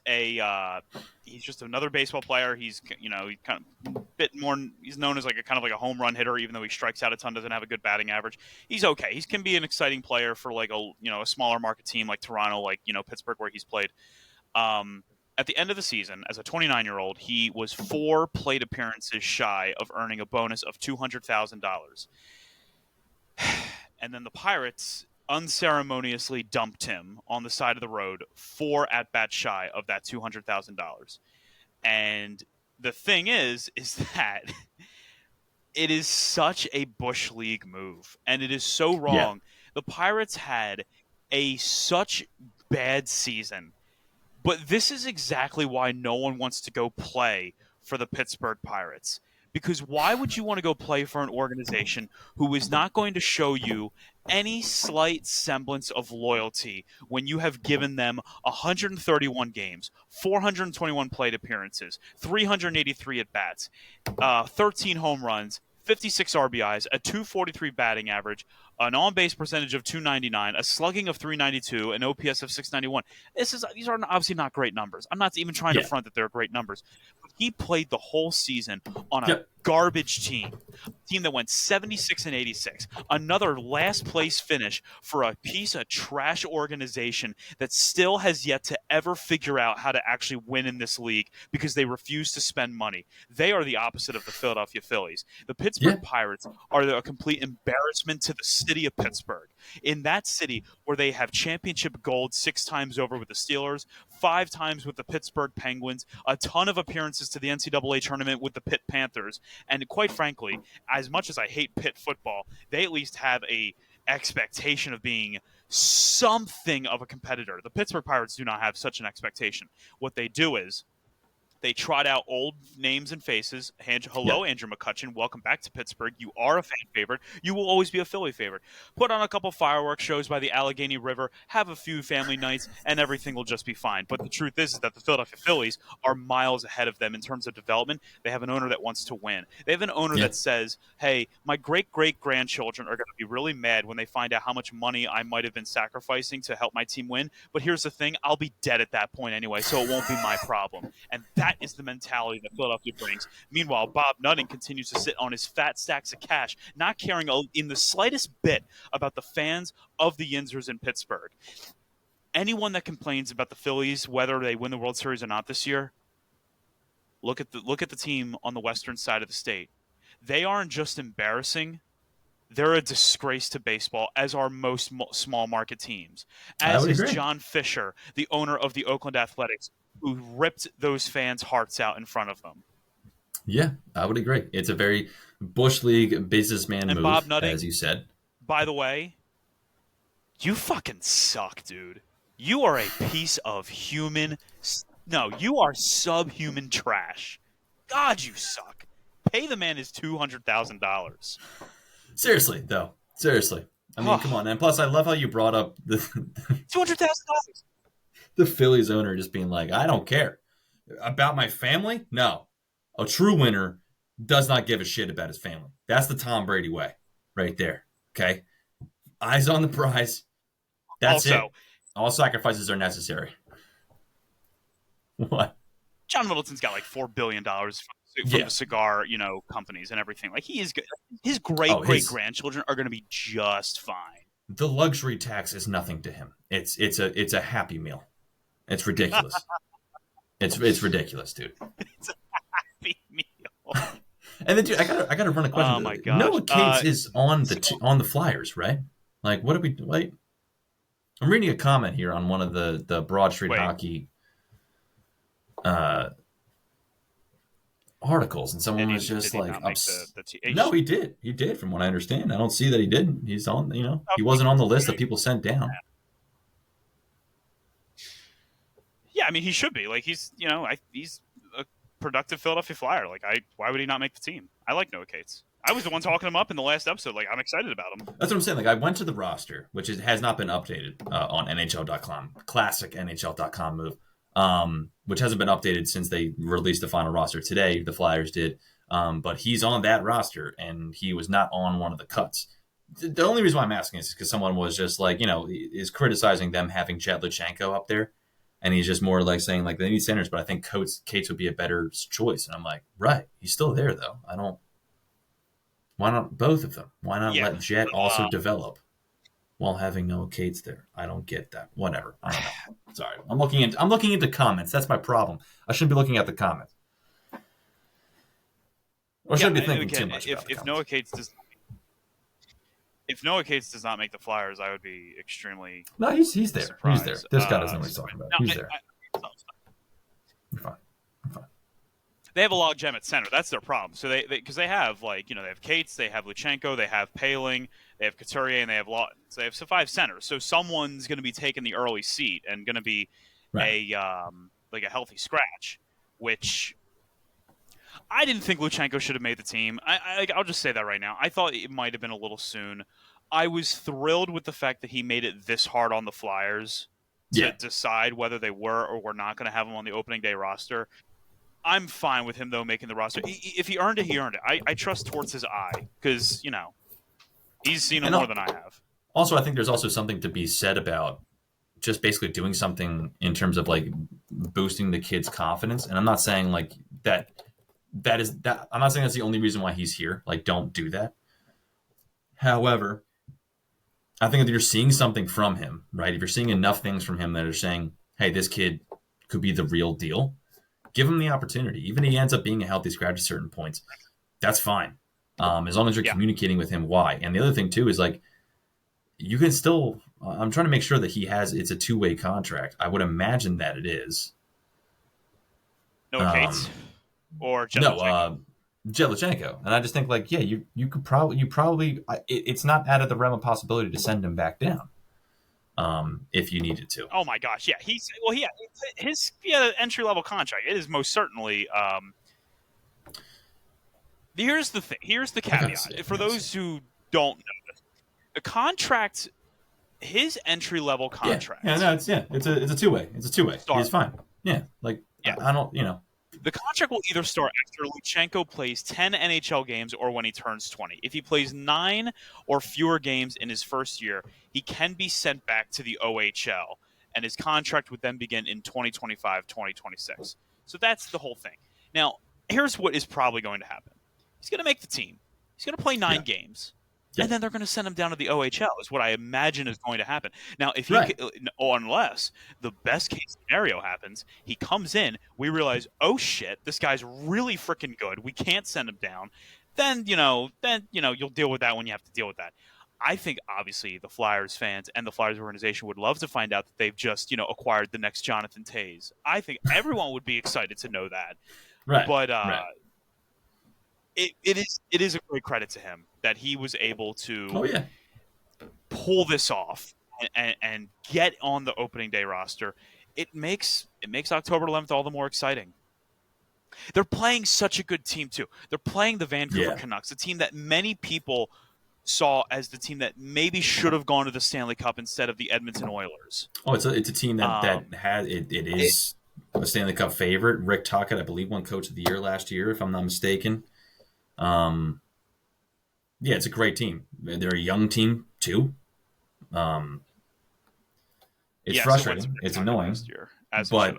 he's just another baseball player. He's he's kind of a bit more. He's known as a home run hitter, even though he strikes out a ton, doesn't have a good batting average. He's okay. He can be an exciting player for a smaller market team like Toronto, Pittsburgh, where he's played. At the end of the season, as a 29-year-old, he was 4 plate appearances shy of earning a bonus of $200,000. And then the Pirates unceremoniously dumped him on the side of the road 4 at-bats shy of that $200,000. And the thing is that it is such a Bush League move, and it is so wrong. Yeah. The Pirates had such bad season. But this is exactly why no one wants to go play for the Pittsburgh Pirates. Because why would you want to go play for an organization who is not going to show you any slight semblance of loyalty when you have given them 131 games, 421 plate appearances, 383 at-bats, 13 home runs, 56 RBIs, a .243 batting average, an on-base percentage of .299, a slugging of .392, an OPS of .691. These are obviously not great numbers. I'm not even trying to front that they're great numbers. But he played the whole season on a garbage team. A team that went 76-86. Another last place finish for a piece of trash organization that still has yet to ever figure out how to actually win in this league because they refuse to spend money. They are the opposite of the Philadelphia Phillies. The Pittsburgh Pirates are a complete embarrassment to the city of Pittsburgh. In that city where they have championship gold 6 times over with the Steelers, 5 times with the Pittsburgh Penguins, a ton of appearances to the NCAA tournament with the Pitt Panthers, and quite frankly, as much as I hate Pitt football, they at least have a expectation of being something of a competitor. The Pittsburgh Pirates do not have such an expectation. What they do is they trot out old names and faces. Hello, Andrew McCutchen. Welcome back to Pittsburgh. You are a fan favorite. You will always be a Philly favorite. Put on a couple fireworks shows by the Allegheny River, have a few family nights, and everything will just be fine. But the truth is that the Philadelphia Phillies are miles ahead of them in terms of development. They have an owner that wants to win. They have an owner that says, hey, my great-great-grandchildren are going to be really mad when they find out how much money I might have been sacrificing to help my team win. But here's the thing. I'll be dead at that point anyway, so it won't be my problem. And that is the mentality that Philadelphia brings. Meanwhile, Bob Nutting continues to sit on his fat stacks of cash, not caring in the slightest bit about the fans of the Yinzers in Pittsburgh. Anyone that complains about the Phillies, whether they win the World Series or not this year, look at the team on the western side of the state. They aren't just embarrassing. They're a disgrace to baseball, as are most small market teams. As is John Fisher, the owner of the Oakland Athletics, who ripped those fans' hearts out in front of them. Yeah, I would agree. It's a very Bush League businessman move, Bob Nutting, as you said. By the way, you fucking suck, dude. You are a piece of human... No, you are subhuman trash. God, you suck. Pay the man his $200,000. Seriously, though. Seriously. I mean, come on. And plus, I love how you brought up the $200,000. The Phillies owner just being like, I don't care. About my family? No. A true winner does not give a shit about his family. That's the Tom Brady way right there. Okay? Eyes on the prize. That's it. All sacrifices are necessary. What? John Middleton's got like $4 billion from the cigar, companies and everything. Like, he is good. His great-great-grandchildren are going to be just fine. The luxury tax is nothing to him. It's a happy meal. It's ridiculous. It's ridiculous, dude. It's a happy meal. And then, dude, I gotta run a question. Oh my gosh. Noah Cates is on the Flyers, right? Like, what do we wait? I'm reading a comment here on one of the Broad Street Hockey articles, and someone was just like, "No, he did. He did, from what I understand. I don't see that he didn't. He's on. He wasn't on the list that people sent down." Yeah, I mean, he should be. Like, he's a productive Philadelphia Flyer. Like, why would he not make the team? I like Noah Cates. I was the one talking him up in the last episode. Like, I'm excited about him. That's what I'm saying. Like, I went to the roster, which has not been updated on NHL.com. Classic NHL.com move, which hasn't been updated since they released the final roster today. The Flyers did. But he's on that roster, and he was not on one of the cuts. The only reason why I'm asking is because someone was just like, is criticizing them having Jett Luchanko up there. And he's just more like saying, like, they need centers, but I think Cates would be a better choice. And I'm like, right. He's still there, though. Why not both of them? Why not let Jett also develop while having Noah Cates there? I don't get that. Whatever. I don't know. Sorry. I'm looking into comments. That's my problem. I shouldn't be looking at the comments. Or should I be thinking too much about if Noah Cates does not make the Flyers, I would be extremely he's there. Surprised. He's there. This guy doesn't know what he's talking about. He's there. You're fine. They have a logjam at center. That's their problem. So because they have they have Cates, they have Luchanko, they have Paling, they have Couturier, and they have Lawton. So they have 5 centers. So someone's going to be taking the early seat and going to be a healthy scratch, which I didn't think Luchanko should have made the team. I'll just say that right now. I thought it might have been a little soon. I was thrilled with the fact that he made it this hard on the Flyers to decide whether they were or were not going to have him on the opening day roster. I'm fine with him, though, making the roster. If he earned it, he earned it. I trust towards his eye because, he's seen it more than I have. Also, I think there's also something to be said about just basically doing something in terms of, like, boosting the kid's confidence. And I'm not saying, like, that that is that. I'm not saying that's the only reason why he's here. Like, don't do that. However, I think that you're seeing something from him, right? If you're seeing enough things from him that are saying, hey, this kid could be the real deal, give him the opportunity. Even if he ends up being a healthy scratch at certain points, that's fine. As long as you're communicating with him why. And the other thing, too, is like, you can still, I'm trying to make sure that it's a two-way contract. I would imagine that it is. Noah Cates or Jett No, Jett Luchanko. And I just think, like, yeah, you could probably, it's not out of the realm of possibility to send him back down if you needed to. Oh my gosh, yeah, his entry level contract. It is most certainly. Here's the thing. Here's the caveat for those who don't know this. The contract, his entry level contract. Yeah, no, it's a two-way. It's a two-way. He's fine. Yeah, like I don't, The contract will either start after Luchanko plays 10 NHL games or when he turns 20. If he plays 9 or fewer games in his first year, he can be sent back to the OHL, and his contract would then begin in 2025-2026. So that's the whole thing. Now, here's what is probably going to happen. He's going to make the team. He's going to play 9 games. And then they're going to send him down to the OHL is what I imagine is going to happen. Now, if he, unless the best case scenario happens, he comes in, we realize, oh shit, this guy's really freaking good. We can't send him down. Then you'll deal with that when you have to deal with that. I think obviously the Flyers fans and the Flyers organization would love to find out that they've just acquired the next Jonathan Toews. I think everyone would be excited to know that. Right. But It is a great credit to him that he was able to pull this off and get on the opening day roster. It makes October 11th all the more exciting. They're playing such a good team too. They're playing the Vancouver Canucks, a team that many people saw as the team that maybe should have gone to the Stanley Cup instead of the Edmonton Oilers. Oh, it's a team that has it is a Stanley Cup favorite. Rick Tocchet, I believe, won Coach of the Year last year, if I'm not mistaken. It's a great team. They're a young team too. It's frustrating. It's annoying. But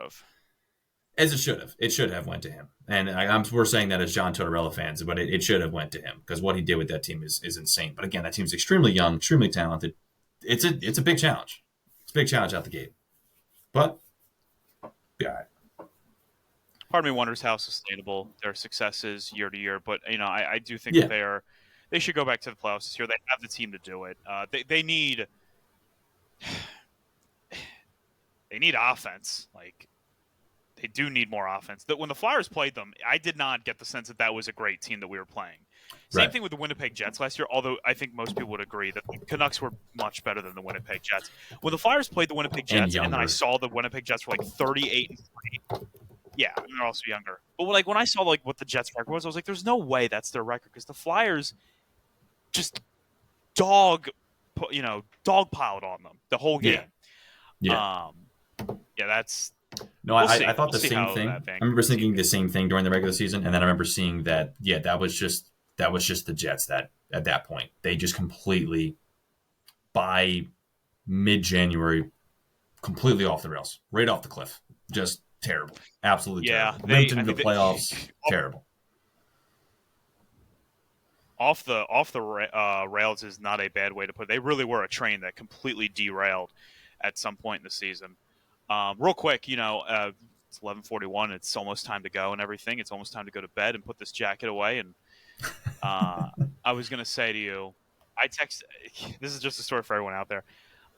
as it should have. It should have went to him. And we're saying that as John Tortorella fans, but it should have went to him because what he did with that team is insane. But again, that team's extremely young, extremely talented. It's a big challenge. It's a big challenge out the gate. But part of me wonders how sustainable their success is year to year. But I do think that they should go back to the playoffs this year. They have the team to do it. They need offense. Like they do need more offense. When the Flyers played them, I did not get the sense that was a great team that we were playing. Same thing with the Winnipeg Jets last year, although I think most people would agree that the Canucks were much better than the Winnipeg Jets. When the Flyers played the Winnipeg Jets, and then I saw the Winnipeg Jets were like 38-3. Yeah, and they're also younger. But like when I saw like what the Jets' record was, I was like, "There's no way that's their record," because the Flyers just dog piled on them the whole game. That's. No, I thought the same thing. I remember thinking the same thing during the regular season, and then I remember seeing that. Yeah, that was just the Jets. That at that point they just completely, by mid-January, completely off the rails, right off the cliff, just. Terrible. Absolutely terrible. Limped into the playoffs. Terrible. Off the rails is not a bad way to put it. They really were a train that completely derailed at some point in the season. Real quick, it's 11:41. It's almost time to go and everything. It's almost time to go to bed and put this jacket away. And I was going to say to you, this is just a story for everyone out there.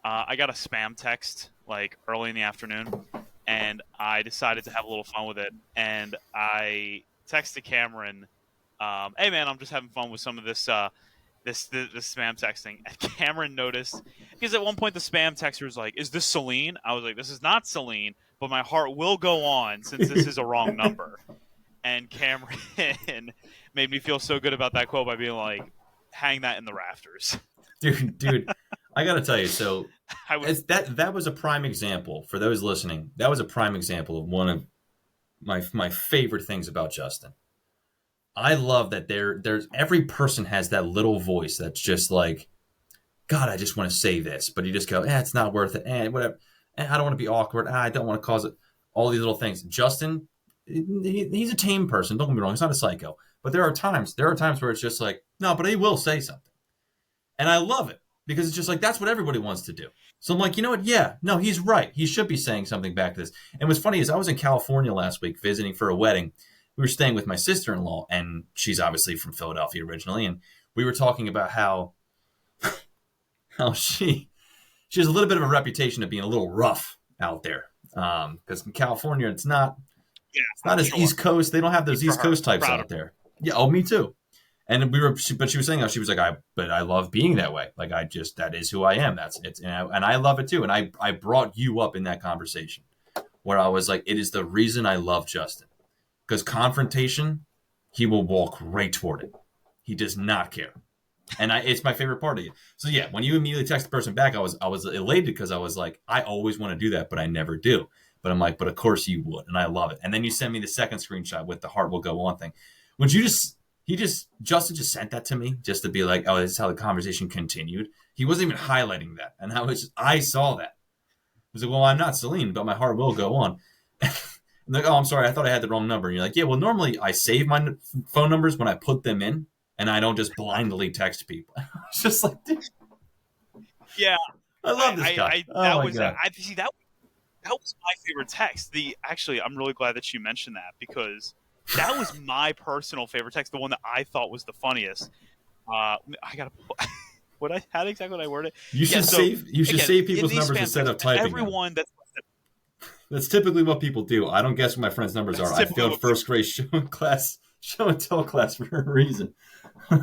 I got a spam text like early in the afternoon. And I decided to have a little fun with it. And I texted Cameron, "Hey man, I'm just having fun with some of this spam texting." And Cameron noticed because at one point the spam texter was like, "Is this Celine?" I was like, "This is not Celine, but my heart will go on since this is a wrong number." And Cameron made me feel so good about that quote by being like, "Hang that in the rafters." Dude, I got to tell you, so that was a prime example for those listening. That was a prime example of one of my favorite things about Justin. I love that there's every person has that little voice that's just like, God, I just want to say this, but you just go, it's not worth it, whatever. I don't want to be awkward. I don't want to cause it. All these little things. Justin he's a tame person. Don't get me wrong. He's not a psycho. But there are times where it's just like, no, but he will say something. And I love it because it's just like, that's what everybody wants to do. So I'm like, you know what? Yeah, no, he's right. He should be saying something back to this. And what's funny is I was in California last week visiting for a wedding. We were staying with my sister-in-law, and she's obviously from Philadelphia originally. And we were talking about how she has a little bit of a reputation of being a little rough out there. Because in California, it's not as East Coast. They don't have those East Coast types out there. Yeah, oh, me too. And but she was saying, she was like, but I love being that way. Like, that is who I am. That's it. And I love it too. And I brought you up in that conversation where I was like, it is the reason I love Justin, because confrontation, he will walk right toward it. He does not care. And it's my favorite part of you. So yeah, when you immediately text the person back, I was elated because I was like, I always want to do that, but I never do. But I'm like, but of course you would. And I love it. And then you send me the second screenshot with the heart will go on thing. Would you Justin just sent that to me just to be like, oh, this is how the conversation continued. He wasn't even highlighting that. And I saw that. I was like, well, I'm not Celine, but my heart will go on. I'm like, oh, I'm sorry. I thought I had the wrong number. And you're like, yeah, well, normally I save my phone numbers when I put them in, and I don't just blindly text people. It's just like, dude. Yeah. I love this guy. That was my favorite text. Actually, I'm really glad that you mentioned that, because that was my personal favorite text, the one that I thought was the funniest. I gotta. How exactly would I word it? You should save people's numbers instead of typing everyone them. That's typically what people do. I don't guess what my friends' numbers are. I failed first grade show and tell class for a reason. I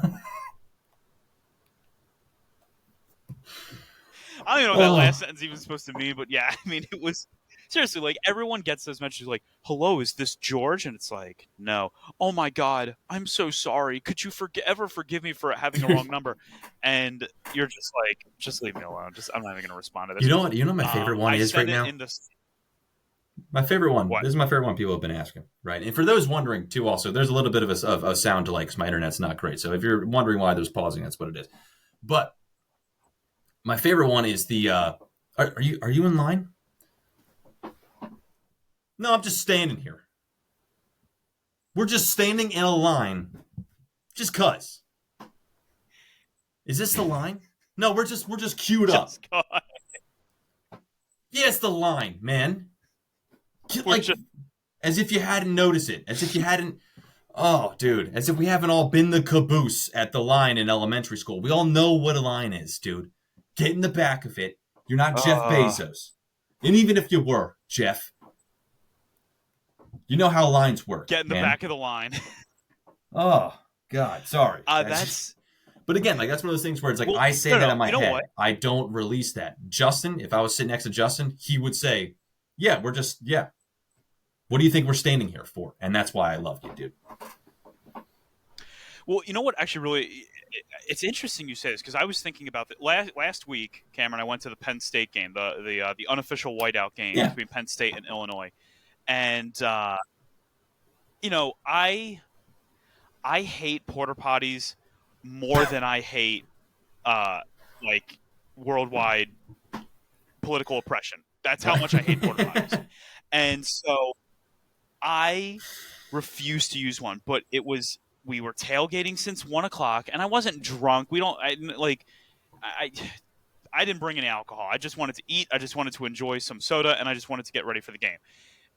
don't even know what that last sentence even supposed to mean, but yeah, I mean, it was seriously like everyone gets those messages like, hello, is this George? And it's like, no. Oh my God, I'm so sorry. Could you ever forgive me for having a wrong number? And you're just like, just leave me alone. I'm not even going to respond to this. You know what? You know what my favorite one is right now? My favorite one. What? This is my favorite one people have been asking, right? And for those wondering too, also, there's a little bit of a sound delay because my internet's not great. So if you're wondering why there's pausing, that's what it is. But my favorite one is the are you in line? No, I'm just standing here. We're just standing in a line just cuz. Is this the line? No, we're just queued up. Yeah, it's the line, man. Like, as if you hadn't noticed it. As if you hadn't. Oh, dude. As if we haven't all been the caboose at the line in elementary school. We all know what a line is, dude. Get in the back of it. You're not Jeff Bezos. And even if you were, Jeff, you know how lines work. Get in the back of the line. Oh, God. Sorry. But again, like, that's one of those things where it's like, I say that in my head. What? I don't release that. Justin, if I was sitting next to Justin, he would say, yeah, what do you think we're standing here for? And that's why I love you, dude. Well, you know what? Actually, really, it's interesting you say this, because I was thinking about that last week, Cameron. I went to the Penn State game, the unofficial whiteout game between Penn State and Illinois, and you know, I hate porta potties more than I hate like worldwide political oppression. That's how much I hate porta potties. And so I refused to use one, but we were tailgating since 1:00, and I wasn't drunk. I didn't bring any alcohol. I just wanted to eat. I just wanted to enjoy some soda, and I just wanted to get ready for the game.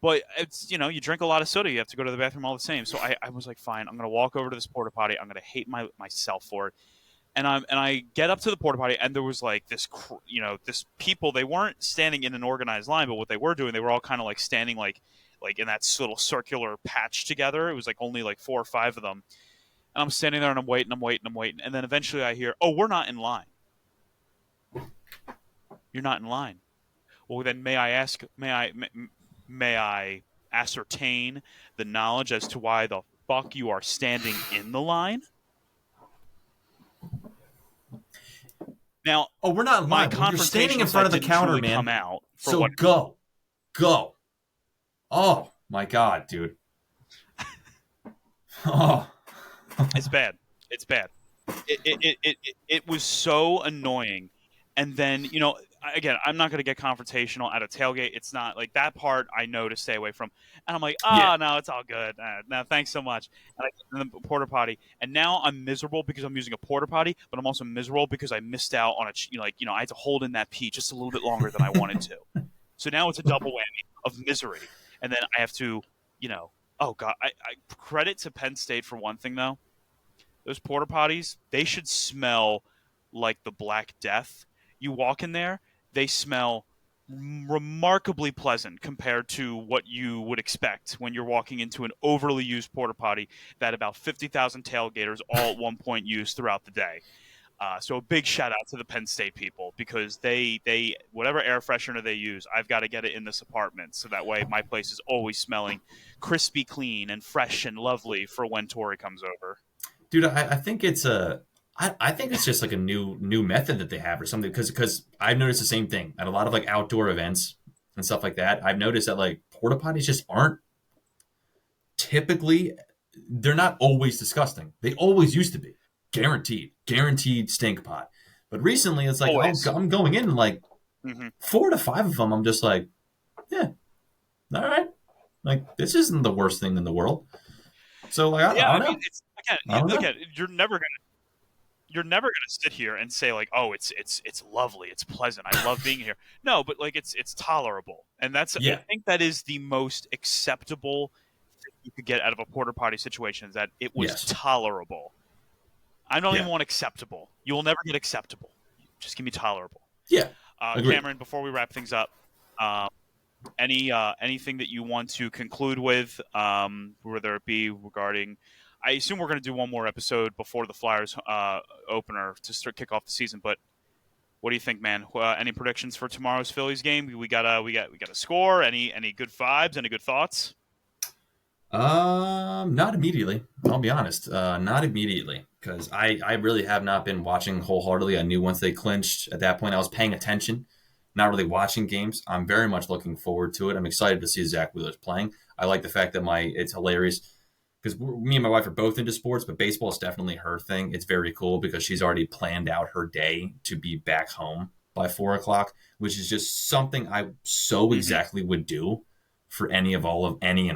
But it's, you know, you drink a lot of soda, you have to go to the bathroom all the same. So I was like, fine, I'm going to walk over to this porta potty. I'm going to hate myself for it. And I get up to the porta potty, and there was like this people. They weren't standing in an organized line, but what they were doing, they were all kind of like standing like in that little circular patch together. It was like only like 4 or 5 of them. And I'm standing there, and I'm waiting. And then eventually I hear, oh, we're not in line. You're not in line. Well, then may I ascertain the knowledge as to why the fuck you are standing in the line? Now, we're not in line. You're standing in front of the counter, man. Come out so go. Oh my God, dude. Oh, it's bad. It was so annoying. And then, you know, again, I'm not going to get confrontational at a tailgate. It's not like that part I know to stay away from. And I'm like, Yeah. no, it's all good. No, thanks so much. And I get in the porta potty, and now I'm miserable because I'm using a porta potty, but I'm also miserable because I missed out on I had to hold in that pee just a little bit longer than I wanted to. So now it's a double whammy of misery, and then I have to, oh god, I credit to Penn State for one thing though. Those porta potties, they should smell like the Black Death. You walk in there, they smell remarkably pleasant compared to what you would expect when you're walking into an overly used porta potty that about 50,000 tailgaters all at one point use throughout the day. So a big shout out to the Penn State people, because they whatever air freshener they use, I've got to get it in this apartment so that way my place is always smelling crispy clean and fresh and lovely for when Tori comes over. Dude, I think it's I think it's just like a new method that they have or something, because I've noticed the same thing at a lot of like outdoor events and stuff like that. I've noticed that like porta potties just aren't typically, they're not always disgusting. They always used to be guaranteed stink pot. But recently it's like I'm going in and like 4 to 5 of them. I'm just like, yeah, all right, like this isn't the worst thing in the world. So like I don't know. Mean, it's again, you're never gonna sit here and say like, oh, it's lovely, it's pleasant, I love being here. No, but like it's tolerable, and I think that is the most acceptable thing you could get out of a porta potty situation, is that it was tolerable. I don't even want acceptable. You will never get acceptable. Just give me tolerable. Yeah. Cameron, before we wrap things up, anything that you want to conclude with, whether it be regarding, I assume we're going to do one more episode before the Flyers opener to kick off the season. But what do you think, man? Any predictions for tomorrow's Phillies game? We got a score. Any good vibes? Any good thoughts? Not immediately. I'll be honest. Not immediately, because I really have not been watching wholeheartedly. I knew once they clinched, at that point I was paying attention, not really watching games. I'm very much looking forward to it. I'm excited to see Zach Wheeler's playing. I like the fact that it's hilarious, because me and my wife are both into sports, but baseball is definitely her thing. It's very cool because she's already planned out her day to be back home by 4:00, which is just something I so exactly would do for any and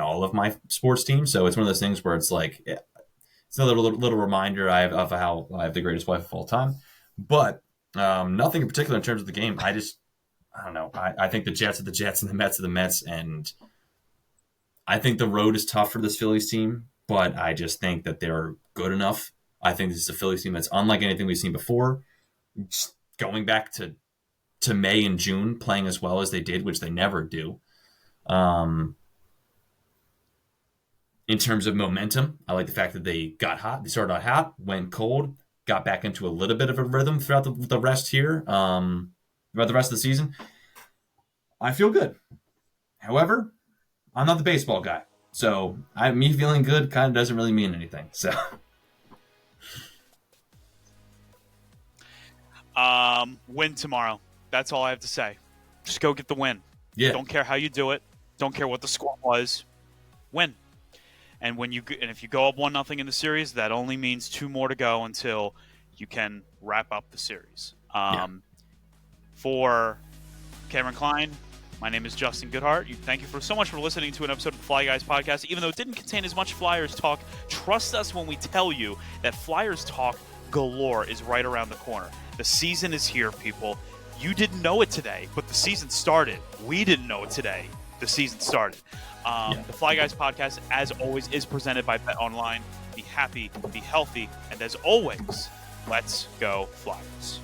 all of my sports teams. So it's one of those things where it's like, it's another little reminder I have of how I have the greatest wife of all time. But nothing in particular in terms of the game. I don't know. I think the Jets are the Jets and the Mets are the Mets, and I think the road is tough for this Phillies team, but I just think that they're good enough. I think this is a Phillies team that's unlike anything we've seen before. Just going back to May and June, playing as well as they did, which they never do. In terms of momentum, I like the fact that they got hot. They started out hot, went cold, got back into a little bit of a rhythm throughout the rest here, throughout the rest of the season. I feel good. However, I'm not the baseball guy, so me feeling good kind of doesn't really mean anything. So, win tomorrow. That's all I have to say. Just go get the win. Yeah. Don't care how you do it. Don't care what the score was. Win. And if you go up 1-0 in the series, that only means 2 more to go until you can wrap up the series. For Cameron Klein, my name is Justin Goodhart. Thank you so much for listening to an episode of the Fly Guys podcast. Even though it didn't contain as much Flyers talk, trust us when we tell you that Flyers talk galore is right around the corner. The season is here, people. You didn't know it today, but the season started. We didn't know it today. The season started. The Fly Guys podcast, as always, is presented by Bet Online. Be happy, be healthy, and as always, let's go Flyers.